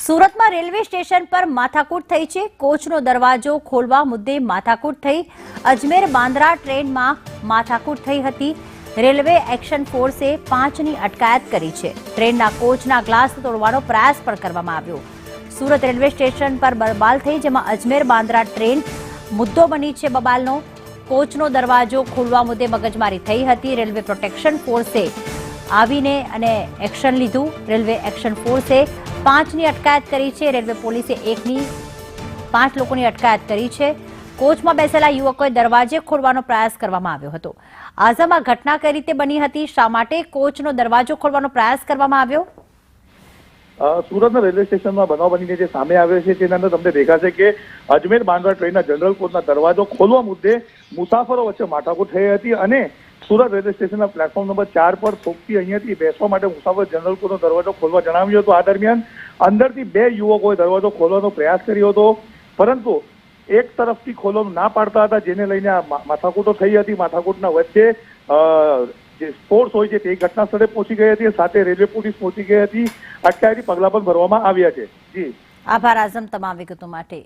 સુરતમાં railway station પર માથાકૂટ થઈ છે। કોચનો દરવાજો ખોલવા મુદ્દે માથાકૂટ થઈ। અજમેર બાંદ્રા ટ્રેનમાં માથાકૂટ થઈ હતી। રેલવે એક્શન ફોર્સે 5ની અટકાયત કરી છે। ટ્રેનના કોચના ગ્લાસ તોડવાનો પ્રયાસ પણ કરવામાં આવ્યો। સુરત રેલવે સ્ટેશન પર બબાલ થઈ, જેમાં અજમેર બાંદ્રા ટ્રેન મુદ્દો બની છે। બબાલનો કોચનો દરવાજો ખોલવા મુદ્દે મગજમારી થઈ હતી। રેલવે પ્રોટેક્શન ફોર્સે આવીને અને એક્શન લીધું। રેલવે એક્શન ફોર્સે 5ની અટકાયત કરી છે। રેલવે પોલીસે 5 લોકોની અટકાયત કરી છે। કોચમાં બેસેલા યુવકોએ દરવાજે ખોલવાનો પ્રયાસ કરવામાં આવ્યો હતો। આઝમ, આ ઘટના કઈ રીતે બની હતી? શા માટે કોચનો દરવાજો ખોલવાનો પ્રયાસ કરવામાં આવ્યો? સુરતના રેલવે સ્ટેશનમાં બનાવ બનીને જે સામે આવ્યો છે તેના અંદર તમને દેખાશે કે અજમેર બાંદ્રા ટ્રેનના જનરલ કોચના દરવાજો ખોલવા મુદ્દે મુસાફરો વચ્ચે માથાકૂટ થઈ હતી અને સુરત રેલવે સ્ટેશનના પ્લેટફોર્મ નંબર 4 પર થોકથી અહીંયાથી બેસવા માટે મુસાફર જનરલ કોચનો દરવાજો ખોલવા જણાવ્યું હતું। આ દરમિયાન અંદરથી 2 યુવકોએ દરવાજો ખોલવાનો પ્રયાસ કર્યો હતો, પરંતુ એક તરફથી ખોલવાનું ના પાડતા હતા, જેને લઈને આ માથાકૂટો થઈ હતી। માથાકૂટના વચ્ચે જે ફોર્સ હોય છે તે ઘટના સ્થળે પહોંચી ગઈ હતી, સાથે રેલવે પોલીસ પહોંચી ગઈ હતી। અટકાયતી પગલાં પણ ભરવામાં આવ્યા છે। જી, આભાર આઝમ તમામ વિગતો માટે।